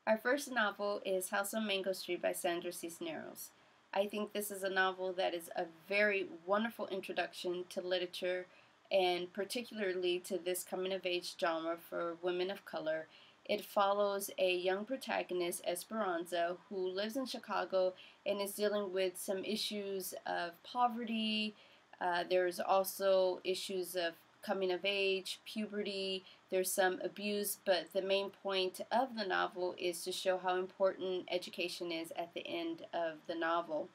Our first novel is House on Mango Street by Sandra Cisneros. I think this is a novel that is a very wonderful introduction to literature and particularly to this coming-of-age genre for women of color. It follows a young protagonist, Esperanza, who lives in Chicago and is dealing with some issues of poverty. There's also issues of coming of age, puberty, there's some abuse, but the main point of the novel is to show how important education is at the end of the novel.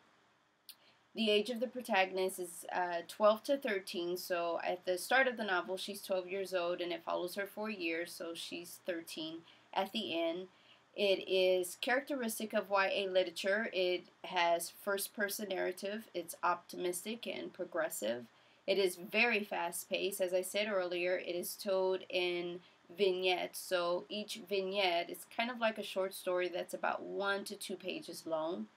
The age of the protagonist is 12 to 13, so at the start of the novel she's 12 years old and it follows her for years, so she's 13 at the end. It is characteristic of YA literature. It has first-person narrative, it's optimistic and progressive. It is very fast-paced. As I said earlier, it is told in vignettes, so each vignette is kind of like a short story that's about 1 to 2 pages long.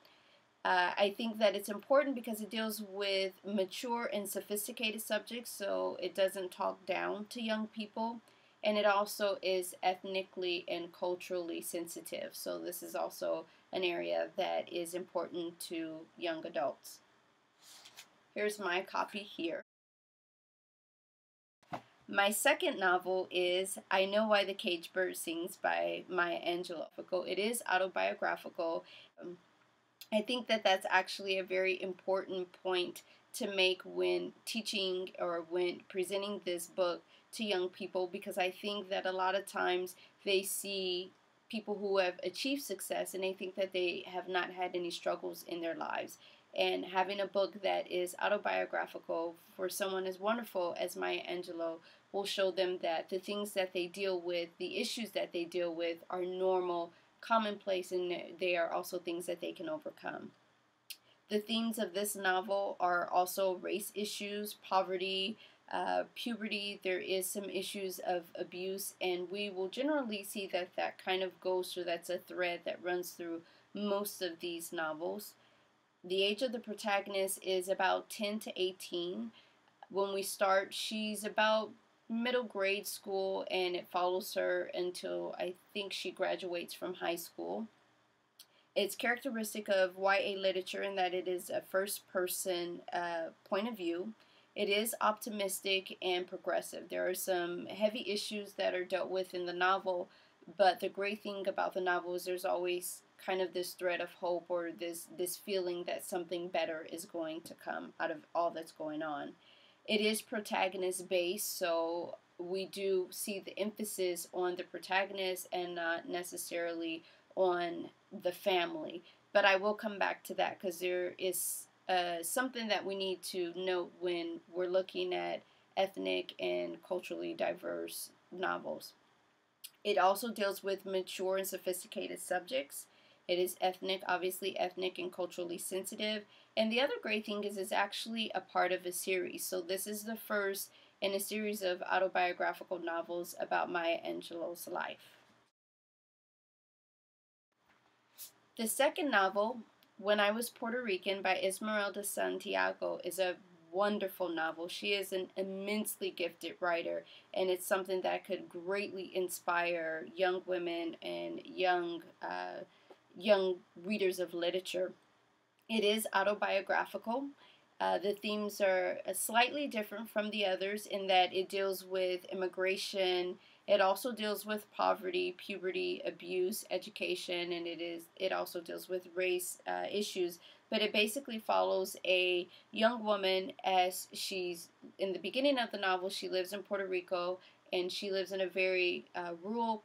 I think that it's important because it deals with mature and sophisticated subjects, so it doesn't talk down to young people, and it also is ethnically and culturally sensitive, so this is also an area that is important to young adults. Here's my copy here. My second novel is I Know Why the Caged Bird Sings by Maya Angelou. It is autobiographical. I think that that's actually a very important point to make when teaching or when presenting this book to young people, because I think that a lot of times they see people who have achieved success and they think that they have not had any struggles in their lives. And having a book that is autobiographical for someone as wonderful as Maya Angelou will show them that the things that they deal with, the issues that they deal with, are normal, commonplace, and they are also things that they can overcome. The themes of this novel are also race issues, poverty, puberty. There is some issues of abuse, and we will generally see that that kind of goes through, that's a thread that runs through most of these novels. The age of the protagonist is about 10 to 18. When we start, she's about middle grade school, and it follows her until I think she graduates from high school. It's characteristic of YA literature in that it is a first-person point of view. It is optimistic and progressive. There are some heavy issues that are dealt with in the novel, but the great thing about the novel is there's always kind of this thread of hope, or this feeling that something better is going to come out of all that's going on. It is protagonist based, so we do see the emphasis on the protagonist and not necessarily on the family. But I will come back to that because there is something that we need to note when we're looking at ethnic and culturally diverse novels. It also deals with mature and sophisticated subjects. It is ethnic, obviously ethnic and culturally sensitive. And the other great thing is it's actually a part of a series. So this is the first in a series of autobiographical novels about Maya Angelou's life. The second novel, When I Was Puerto Rican by Esmeralda Santiago, is a wonderful novel. She is an immensely gifted writer, and it's something that could greatly inspire young women and young readers of literature. It is autobiographical. The themes are slightly different from the others in that it deals with immigration. It also deals with poverty, puberty, abuse, education, and it also deals with race issues. But it basically follows a young woman as she's in the beginning of the novel. She lives in Puerto Rico, and she lives in a very rural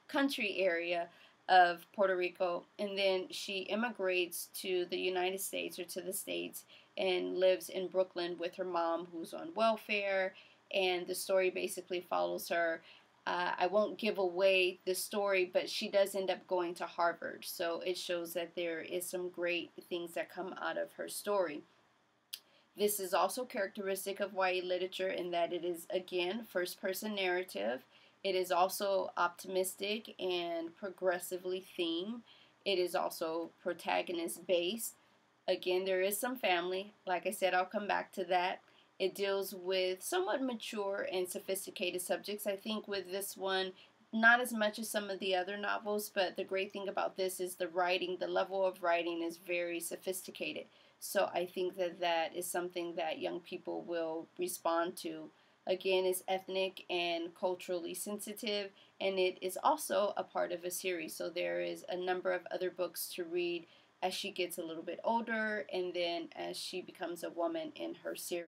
country area of Puerto Rico, and then she immigrates to the United States, or to the States, and lives in Brooklyn with her mom, who's on welfare, and the story basically follows her. I won't give away the story, but she does end up going to Harvard, so it shows that there is some great things that come out of her story. This is also characteristic of YA literature in that it is, again, first-person narrative. It is also optimistic and progressively themed. It is also protagonist-based. Again, there is some family. Like I said, I'll come back to that. It deals with somewhat mature and sophisticated subjects. I think with this one, not as much as some of the other novels, but the great thing about this is the writing, the level of writing is very sophisticated. So I think that that is something that young people will respond to. Again, it's ethnic and culturally sensitive, and it is also a part of a series. So there is a number of other books to read as she gets a little bit older and then as she becomes a woman in her series.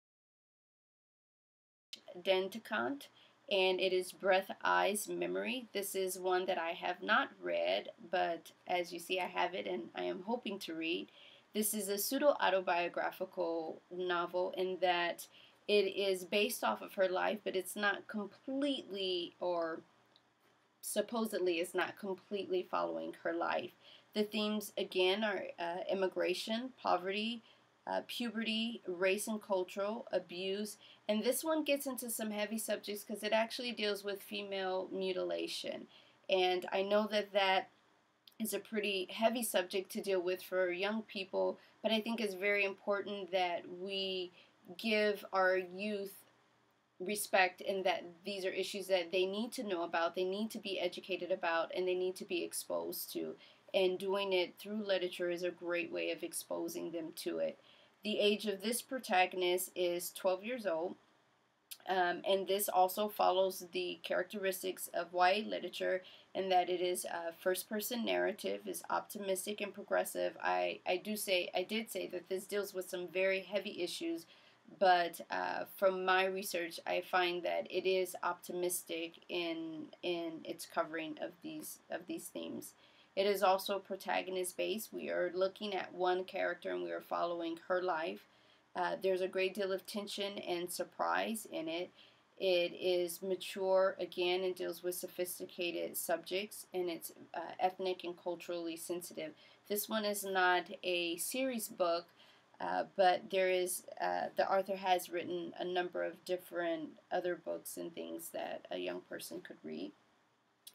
Denticant, and it is Breath Eye's Memory. This is one that I have not read, but as you see, I have it and I am hoping to read. This is a pseudo autobiographical novel in that it is based off of her life, but it's not completely, or supposedly is not completely following her life. The themes again are immigration, poverty, puberty, race and cultural abuse, and this one gets into some heavy subjects because it actually deals with female mutilation. And I know that that is a pretty heavy subject to deal with for young people, but I think it's very important that we give our youth respect and that these are issues that they need to know about, they need to be educated about, and they need to be exposed to. And doing it through literature is a great way of exposing them to it. The age of this protagonist is 12 years old, and this also follows the characteristics of YA literature in that it is a first-person narrative, is optimistic and progressive. I did say that this deals with some very heavy issues, but from my research, I find that it is optimistic in its covering of these themes. It is also protagonist based. We are looking at one character and we are following her life. There's a great deal of tension and surprise in it. It is mature again and deals with sophisticated subjects, and it's ethnic and culturally sensitive. This one is not a series book, but there is the author has written a number of different other books and things that a young person could read.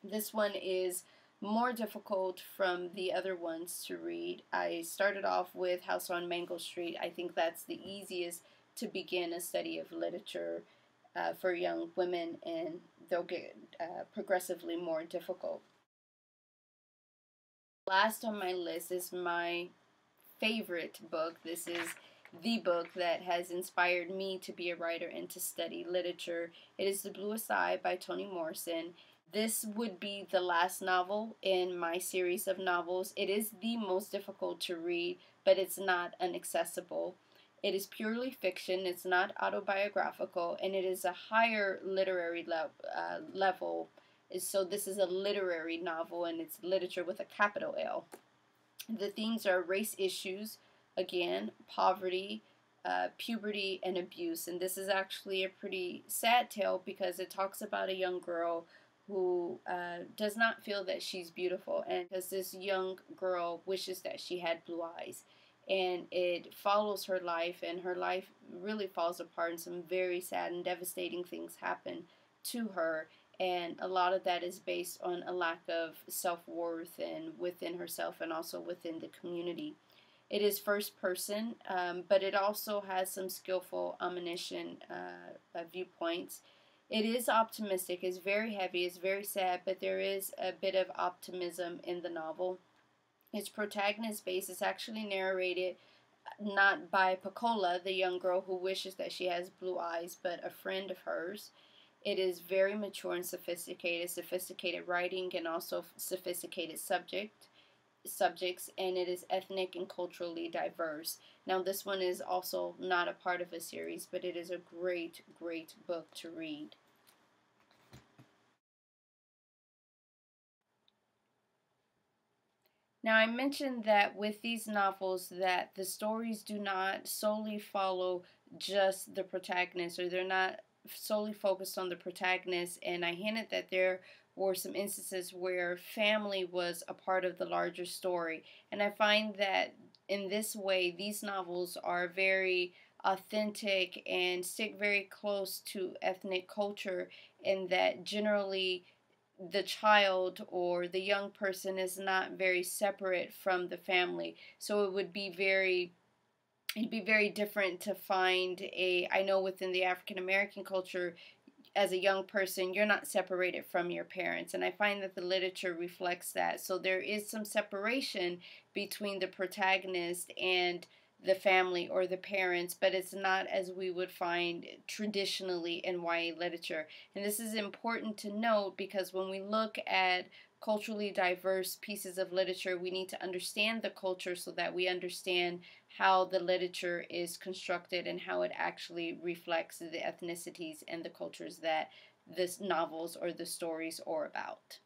This one is more difficult from the other ones to read. I started off with House on Mango Street. I think that's the easiest to begin a study of literature for young women, and they'll get progressively more difficult. Last on my list is my favorite book. This is the book that has inspired me to be a writer and to study literature. It is The Bluest Eye by Toni Morrison. This would be the last novel in my series of novels. It is the most difficult to read, but it's not inaccessible. It is purely fiction, it's not autobiographical, and it is a higher literary level. So this is a literary novel, and it's literature with a capital L. The themes are race issues, again, poverty, puberty, and abuse. And this is actually a pretty sad tale because it talks about a young girl who does not feel that she's beautiful, and because this young girl wishes that she had blue eyes. And it follows her life, and her life really falls apart, and some very sad and devastating things happen to her. And a lot of that is based on a lack of self-worth and within herself and also within the community. It is first person, but it also has some skillful omniscient viewpoints. It is optimistic, it's very heavy, it's very sad, but there is a bit of optimism in the novel. Its protagonist base is actually narrated not by Pecola, the young girl who wishes that she has blue eyes, but a friend of hers. It is very mature and sophisticated writing and also sophisticated subjects, and it is ethnic and culturally diverse. Now this one is also not a part of a series, but it is a great, great book to read. Now I mentioned that with these novels that the stories do not solely follow just the protagonist, or they're not solely focused on the protagonist, and I hinted that there were some instances where family was a part of the larger story. And I find that in this way these novels are very authentic and stick very close to ethnic culture, in that generally the child or the young person is not very separate from the family. So it'd be very different to find I know within the African American culture, as a young person, you're not separated from your parents. And I find that the literature reflects that. So there is some separation between the protagonist and the family or the parents, but it's not as we would find traditionally in YA literature. And this is important to note because when we look at culturally diverse pieces of literature, we need to understand the culture so that we understand how the literature is constructed and how it actually reflects the ethnicities and the cultures that the novels or the stories are about.